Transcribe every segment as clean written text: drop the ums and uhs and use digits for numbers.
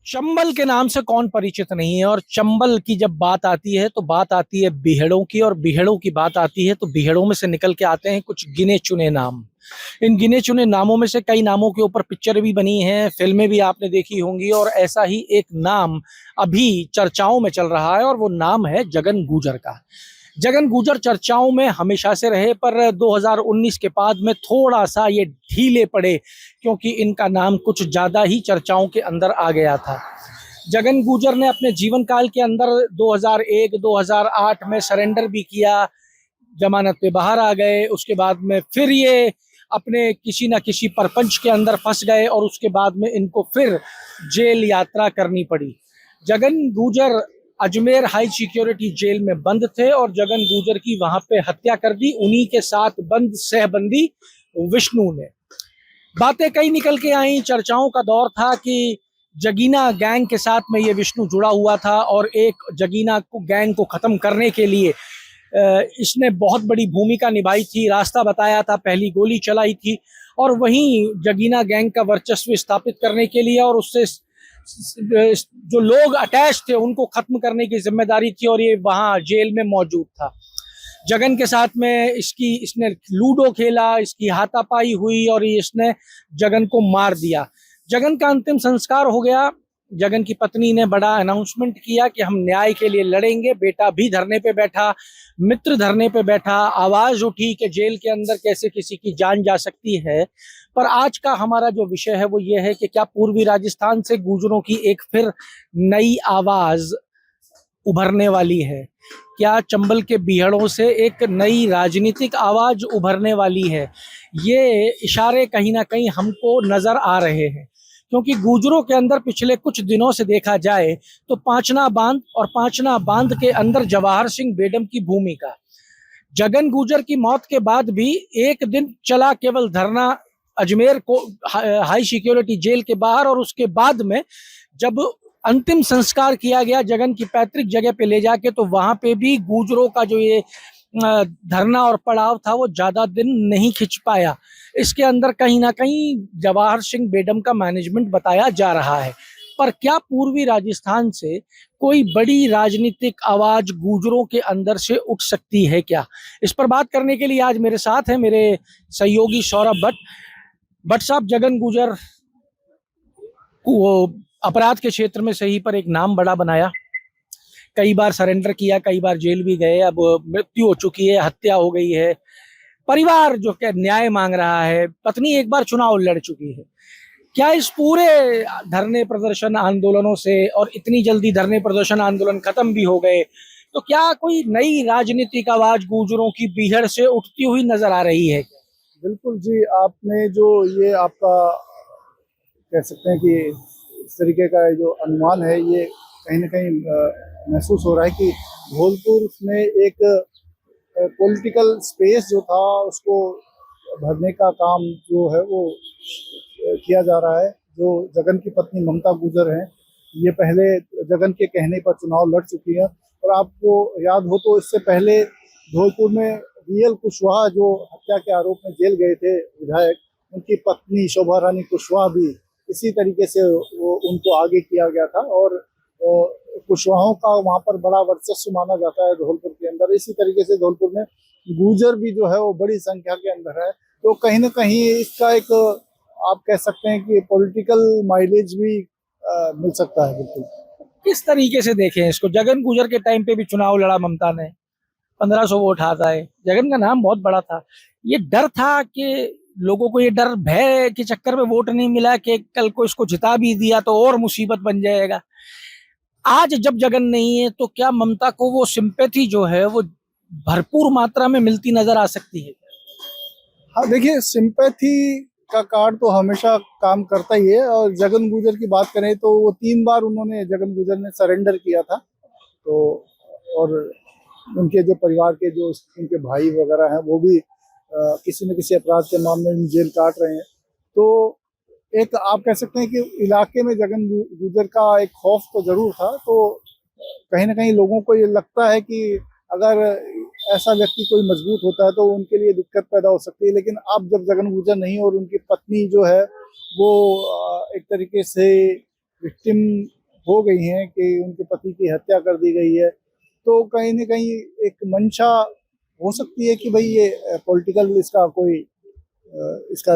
चंबल के नाम से कौन परिचित नहीं है। और चंबल की जब बात आती है तो बात आती है बीहड़ों की, और बीहड़ों की बात आती है तो बीहड़ों में से निकल के आते हैं कुछ गिने चुने नाम। इन गिने चुने नामों में से कई नामों के ऊपर पिक्चर भी बनी है, फिल्में भी आपने देखी होंगी, और ऐसा ही एक नाम अभी चर्चाओं में चल रहा है और वो नाम है जगन गुजर का। जगन गुजर चर्चाओं में हमेशा से रहे, पर 2019 के बाद में थोड़ा सा ये ढीले पड़े, क्योंकि इनका नाम कुछ ज्यादा ही चर्चाओं के अंदर आ गया था। जगन गुजर ने अपने जीवन काल के अंदर 2001-2008 में सरेंडर भी किया, जमानत पे बाहर आ गए। उसके बाद में फिर ये अपने किसी ना किसी परपंच के अंदर फंस गए और उसके बाद में इनको फिर जेल यात्रा करनी पड़ी। जगन गुजर अजमेर हाई सिक्योरिटी जेल में बंद थे और जगन गुजर की वहां पे हत्या कर दी उन्हीं के साथ बंद सहबंदी विष्णु ने। बातें कई निकल के आई, चर्चाओं का दौर था कि जगीना गैंग के साथ में ये विष्णु जुड़ा हुआ था और एक जगीना को गैंग को खत्म करने के लिए इसने बहुत बड़ी भूमिका निभाई थी, रास्ता बताया था, पहली गोली चलाई थी, और वहीं जगीना गैंग का वर्चस्व स्थापित करने के लिए और उससे जो लोग अटैच थे उनको खत्म करने की जिम्मेदारी थी, और ये वहां जेल में मौजूद था। जगन के साथ में इसने लूडो खेला, इसकी हाथापाई हुई और इसने जगन को मार दिया। जगन का अंतिम संस्कार हो गया। जगन की पत्नी ने बड़ा अनाउंसमेंट किया कि हम न्याय के लिए लड़ेंगे। बेटा भी धरने पे बैठा, मित्र धरने पे बैठा, आवाज उठी कि जेल के अंदर कैसे किसी की जान जा सकती है। पर आज का हमारा जो विषय है वो ये है कि क्या पूर्वी राजस्थान से गुर्जरों की एक फिर नई आवाज उभरने वाली है? क्या चंबल के बीहड़ों से एक नई राजनीतिक आवाज उभरने वाली है? ये इशारे कहीं ना कहीं हमको नजर आ रहे हैं, क्योंकि गुर्जरों के अंदर पिछले कुछ दिनों से देखा जाए तो पांचना बांध और पांचना बांध के अंदर जवाहर सिंह बेडम की भूमिका। जगन गुजर की मौत के बाद भी एक दिन चला केवल धरना अजमेर को हाई सिक्योरिटी जेल के बाहर, और उसके बाद में जब अंतिम संस्कार किया गया जगन की पैतृक जगह पे ले जाके, तो वहां पे भी गुर्जरों का जो ये धरना और पड़ाव था वो ज्यादा दिन नहीं खिंच पाया। इसके अंदर कहीं ना कहीं जवाहर सिंह बेडम का मैनेजमेंट बताया जा रहा है। पर क्या पूर्वी राजस्थान से कोई बड़ी राजनीतिक आवाज गुर्जरों के अंदर से उठ सकती है क्या? इस पर बात करने के लिए आज मेरे साथ है मेरे सहयोगी सौरभ भट्ट। भट्ट साहब, जगन गुजर वो अपराध के क्षेत्र में सही पर एक नाम बड़ा बनाया, कई बार सरेंडर किया, कई बार जेल भी गए, अब मृत्यु हो चुकी है, हत्या हो गई है, परिवार जो क्या न्याय मांग रहा है, पत्नी एक बार चुनाव लड़ चुकी है। क्या इस पूरे धरने प्रदर्शन आंदोलनों से, और इतनी जल्दी धरने प्रदर्शन आंदोलन खत्म भी हो गए, तो क्या कोई नई राजनीतिक आवाज गुर्जरों की बीहड़ से उठती हुई नजर आ रही है? बिल्कुल जी, आपने जो ये आपका कह सकते हैं कि इस तरीके का जो अनुमान है, ये कहीं ना कहीं महसूस हो रहा है कि धौलपुर में एक पॉलिटिकल स्पेस जो था उसको भरने का काम जो है वो किया जा रहा है। जो जगन की पत्नी ममता गुजर हैं, ये पहले जगन के कहने पर चुनाव लड़ चुकी है। और आपको याद हो तो इससे पहले धौलपुर में बीएल कुशवाहा जो हत्या के आरोप में जेल गए थे विधायक, उनकी पत्नी शोभा रानी कुशवाहा भी इसी तरीके से वो उनको आगे किया गया था। और कुशवाहों का वहाँ पर बड़ा वर्चस्व माना जाता है धौलपुर के अंदर। इसी तरीके से धौलपुर में गुर्जर भी जो है वो बड़ी संख्या के अंदर है। तो कहीं ना कहीं इसका एक आप कह सकते हैं कि पॉलिटिकल माइलेज भी मिल सकता है। बिल्कुल। किस तरीके से देखें इसको? जगन गुजर के टाइम पे भी चुनाव लड़ा ममता ने, 1500 वोट हाथ आए, जगन का नाम बहुत बड़ा था। ये डर था कि लोगों को, ये डर भय के चक्कर में वोट नहीं मिला कि कल को इसको जिता भी दिया तो और मुसीबत बन जाएगा। आज जब जगन नहीं है तो क्या ममता को वो सिंपैथी जो है वो भरपूर मात्रा में मिलती नजर आ सकती है? हाँ, देखिए, सिंपैथी का कार्ड तो हमेशा काम करता ही है। और जगन गुजर की बात करें तो वो 3 बार उन्होंने जगन गुजर ने सरेंडर किया था। तो और उनके जो परिवार के जो उनके भाई वगैरह हैं वो भी किसी न किसी अपराध के मामले में जेल काट रहे हैं। तो एक आप कह सकते हैं कि इलाके में जगन गुजर का एक खौफ तो जरूर था। तो कहीं ना कहीं लोगों को ये लगता है कि अगर ऐसा व्यक्ति कोई मजबूत होता है तो उनके लिए दिक्कत पैदा हो सकती है। लेकिन अब जब जगन गुजर नहीं और उनकी पत्नी जो है वो एक तरीके से विक्टिम हो गई हैं कि उनके पति की हत्या कर दी गई है, तो कहीं न कहीं एक मंशा हो सकती है कि भाई ये पॉलिटिकल इसका कोई इसका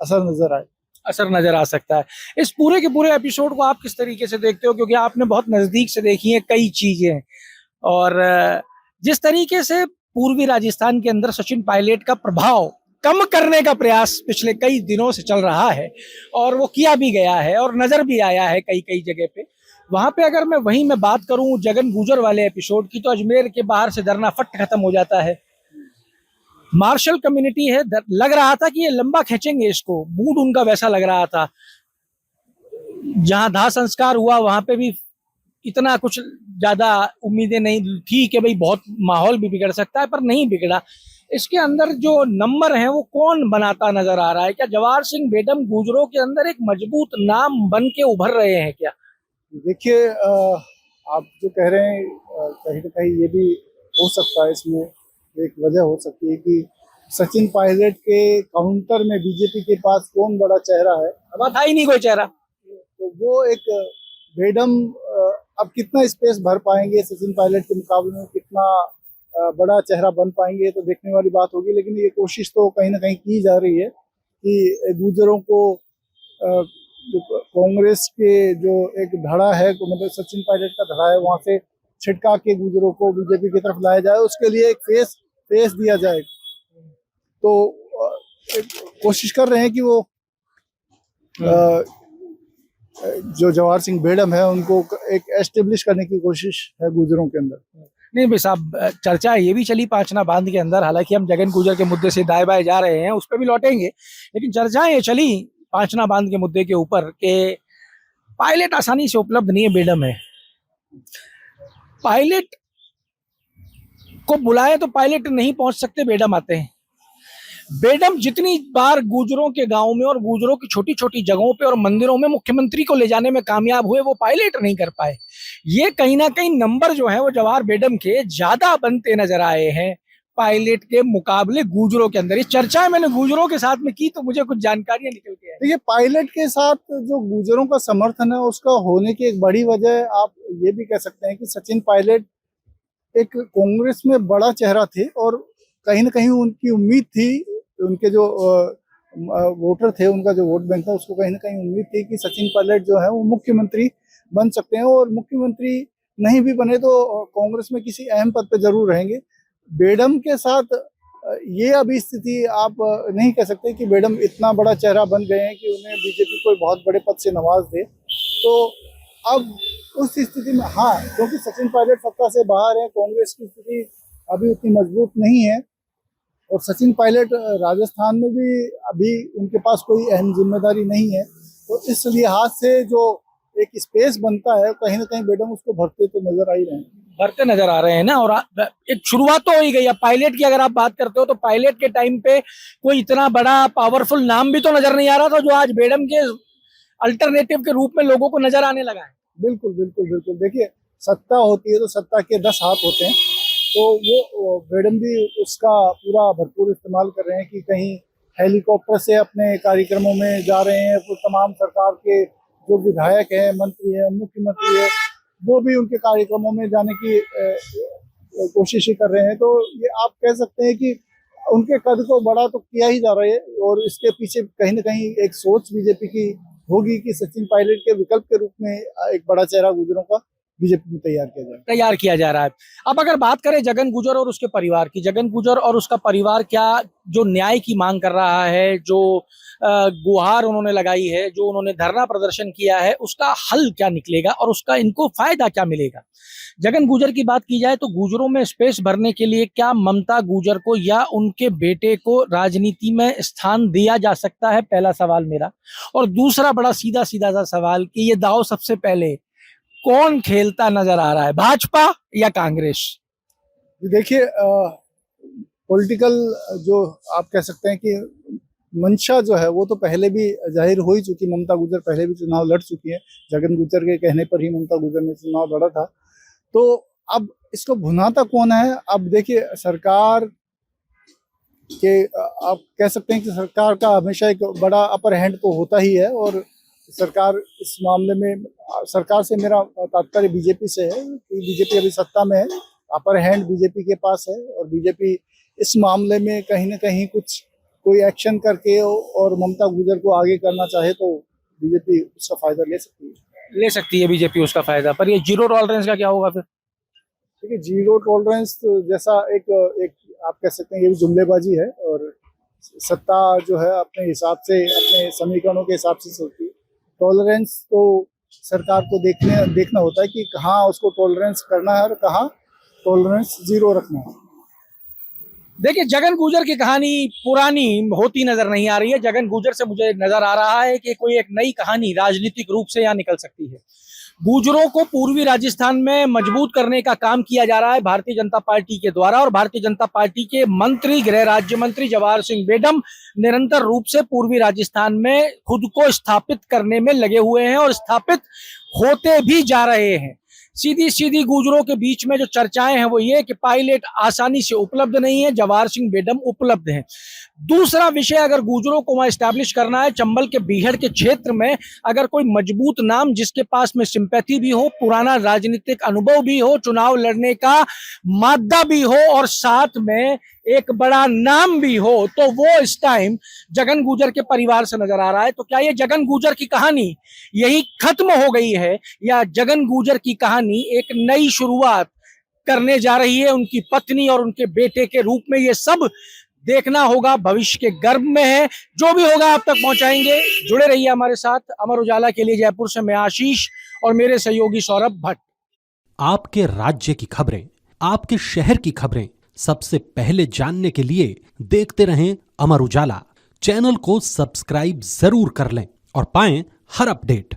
असर नजर आए। असर नजर आ सकता है। इस पूरे के पूरे एपिसोड को आप किस तरीके से देखते हो, क्योंकि आपने बहुत नजदीक से देखी है कई चीजें, और जिस तरीके से पूर्वी राजस्थान के अंदर सचिन पायलट का प्रभाव कम करने का प्रयास पिछले कई दिनों से चल रहा है, और वो किया भी गया है और नजर भी आया है कई कई जगह पे। वहां पे अगर मैं बात करूं जगन गुजर वाले एपिसोड की, तो अजमेर के बाहर से धरना फट खत्म हो जाता है। मार्शल कम्युनिटी है, लग रहा था कि ये लंबा खींचेंगे इसको, मूड उनका वैसा लग रहा था। जहां दाह संस्कार हुआ वहां पे भी इतना कुछ ज्यादा उम्मीदें नहीं थी कि भाई बहुत माहौल भी बिगड़ सकता है, पर नहीं बिगड़ा। इसके अंदर जो नंबर है वो कौन बनाता नजर आ रहा है? क्या जवाहर सिंह बेडम गुजरों के अंदर एक मजबूत नाम बन के उभर रहे हैं क्या? देखिए, आप जो कह रहे हैं कहीं ना कहीं ये भी हो सकता है, इसमें एक वजह हो सकती है कि सचिन पायलट के काउंटर में बीजेपी के पास कौन बड़ा चेहरा है। अब था ही नहीं कोई चेहरा, तो वो एक बेडम अब कितना स्पेस भर पाएंगे सचिन पायलट के मुकाबले में, कितना बड़ा चेहरा बन पाएंगे, तो देखने वाली बात होगी। लेकिन ये कोशिश तो कहीं ना कहीं की जा रही है कि गुजरों को जो कांग्रेस के जो एक धड़ा है, मतलब सचिन पायलट का धड़ा है, वहां से छिटका के गुजरों को बीजेपी की तरफ लाया जाए, उसके लिए एक फेस दिया जाए। तो एक कोशिश कर रहे हैं कि वो जो जवाहर सिंह बेडम है उनको एक एस्टेब्लिश करने की कोशिश है गुजरों के अंदर। नहीं भाई साहब, चर्चा ये भी चली पांचना बांध के अंदर, हालांकि हम जगन गुजर के मुद्दे से दाएं बाएं जा रहे हैं, उस पर भी लौटेंगे, लेकिन चर्चाएं ये चली पांचना बांध के मुद्दे के ऊपर कि पायलट आसानी से उपलब्ध नहीं है, बेडम है। पायलट को बुलाए तो पायलट नहीं पहुंच सकते, बेडम आते हैं। बेडम जितनी बार गुजरों के गांव में और गुजरों की छोटी छोटी जगहों पे और मंदिरों में मुख्यमंत्री को ले जाने में कामयाब हुए, वो पायलट नहीं कर पाए। ये कहीं ना कहीं नंबर जो है वो जवाहर बेडम के ज्यादा बनते नजर आए हैं पायलट के मुकाबले गुजरों के अंदर। ये चर्चा मैंने गुजरों के साथ में की, तो मुझे कुछ जानकारियां निकल के आई। देखिए, पायलट के साथ जो गुजरों का समर्थन है उसका होने की एक बड़ी वजह आप ये भी कह सकते हैं कि सचिन पायलट एक कांग्रेस में बड़ा चेहरा थे, और कहीं ना कहीं उनकी उम्मीद थी, उनके जो वोटर थे, उनका जो वोट बैंक था, उसको कहीं ना कहीं उम्मीद थी कि सचिन पायलट जो है वो मुख्यमंत्री बन सकते हैं, और मुख्यमंत्री नहीं भी बने तो कांग्रेस में किसी अहम पद पे जरूर रहेंगे। बेडम के साथ ये अभी स्थिति आप नहीं कह सकते कि बेडम इतना बड़ा चेहरा बन गए हैं कि उन्हें बीजेपी कोई बहुत बड़े पद से नवाज दे। तो अब उस स्थिति में, हाँ, क्योंकि सचिन पायलट सत्ता से बाहर है, कांग्रेस की स्थिति अभी उतनी मजबूत नहीं है, और सचिन पायलट राजस्थान में भी अभी उनके पास कोई अहम जिम्मेदारी नहीं है। तो इस लिहाज से जो एक स्पेस बनता है, कहीं ना कहीं बेडम उसको भरते तो नजर आ ही रहे हैं, भरते नजर आ रहे हैं ना। और एक शुरुआत तो हो ही गई है पायलट की। अगर आप बात करते हो तो पायलट के टाइम पे कोई इतना बड़ा पावरफुल नाम भी तो नजर नहीं आ रहा था, जो आज बेडम के अल्टरनेटिव के रूप में लोगों को नजर आने लगा है। बिल्कुल बिल्कुल बिल्कुल। देखिए, सत्ता होती है तो सत्ता के 10 हाथ होते हैं, तो वो बेडम भी उसका पूरा भरपूर इस्तेमाल कर रहे हैं कि कहीं हेलीकॉप्टर से अपने कार्यक्रमों में जा रहे हैं, तो तमाम सरकार के जो विधायक हैं, मंत्री हैं, मुख्यमंत्री है, वो भी उनके कार्यक्रमों में जाने की कोशिश कर रहे हैं। तो ये आप कह सकते हैं कि उनके कद को बड़ा तो किया ही जा रहा है, और इसके पीछे कहीं ना कहीं एक सोच बीजेपी की होगी कि सचिन पायलट के विकल्प के रूप में एक बड़ा चेहरा गुजरों का बीजेपी में तैयार किया जा रहा है। अब अगर बात करें जगन गुजर और उसके परिवार की, जगन गुजर और उसका परिवार क्या जो न्याय की मांग कर रहा है, जो गुहार उन्होंने लगाई है, जो उन्होंने धरना प्रदर्शन किया है, उसका हल क्या निकलेगा और उसका इनको फायदा क्या मिलेगा? जगन गुजर की बात की जाए तो गुजरों में स्पेस भरने के लिए क्या ममता गुजर को या उनके बेटे को राजनीति में स्थान दिया जा सकता है? पहला सवाल मेरा। और दूसरा बड़ा सीधा सीधा सा सवाल कि ये दाव सबसे पहले कौन खेलता नजर आ रहा है, भाजपा या कांग्रेस? देखिए, पॉलिटिकल जो आप कह सकते हैं कि मंशा जो है वो तो पहले भी जाहिर हो ही चुकी। ममता गुजर पहले भी चुनाव लड़ चुकी है, जगन गुजर के कहने पर ही ममता गुजर ने चुनाव लड़ा था। तो अब इसको भुनाता कौन है? अब देखिए, सरकार के आप कह सकते हैं कि सरकार का हमेशा एक बड़ा अपर हैंड तो होता ही है, और सरकार इस मामले में, सरकार से मेरा तात्पर्य बीजेपी से है कि बीजेपी अभी सत्ता में है, अपर हैंड बीजेपी के पास है और बीजेपी इस मामले में कहीं ना कहीं कोई एक्शन करके और ममता गुर्जर को आगे करना चाहे तो बीजेपी उसका फायदा ले सकती है बीजेपी उसका फायदा। पर ये जीरो टॉलरेंस का क्या होगा फिर? देखिए, जीरो टॉलरेंस तो जैसा एक आप कह सकते हैं ये भी जुमलेबाजी है और सत्ता जो है अपने हिसाब से, अपने समीकरणों के हिसाब से चलती है। टॉलरेंस तो सरकार को देखना होता है कि कहाँ उसको टॉलरेंस करना है और कहाँ टॉलरेंस जीरो रखना है। देखिए, जगन गुर्जर की कहानी पुरानी होती नजर नहीं आ रही है। जगन गुर्जर से मुझे नजर आ रहा है कि कोई एक नई कहानी राजनीतिक रूप से यहाँ निकल सकती है। गुर्जरों को पूर्वी राजस्थान में मजबूत करने का काम किया जा रहा है भारतीय जनता पार्टी के द्वारा, और भारतीय जनता पार्टी के मंत्री, गृह राज्य मंत्री जवाहर सिंह बेडम निरंतर रूप से पूर्वी राजस्थान में खुद को स्थापित करने में लगे हुए हैं और स्थापित होते भी जा रहे हैं। सीधी गुर्जरों के बीच में जो चर्चाएं हैं वो ये कि पायलट आसानी से उपलब्ध नहीं है, जवाहर सिंह बेडम उपलब्ध हैं। दूसरा विषय, अगर गुर्जरों को वहां एस्टैब्लिश करना है चंबल के बीहड़ के क्षेत्र में, अगर कोई मजबूत नाम जिसके पास में सिंपैथी भी हो, पुराना राजनीतिक अनुभव भी हो, चुनाव लड़ने का मादा भी हो और साथ में एक बड़ा नाम भी हो, तो वो इस टाइम जगन गुर्जर के परिवार से नजर आ रहा है। तो क्या ये जगन गुर्जर की कहानी यही खत्म हो गई है या जगन गुर्जर की कहानी एक नई शुरुआत करने जा रही है उनकी पत्नी और उनके बेटे के रूप में? ये सब देखना होगा, भविष्य के गर्भ में है। जो भी होगा आप तक पहुंचाएंगे। जुड़े रहिए हमारे साथ। अमर उजाला के लिए जयपुर से मैं आशीष और मेरे सहयोगी सौरभ भट्ट। आपके राज्य की खबरें, आपके शहर की खबरें सबसे पहले जानने के लिए देखते रहें अमर उजाला। चैनल को सब्सक्राइब जरूर कर लें और पाएं हर अपडेट।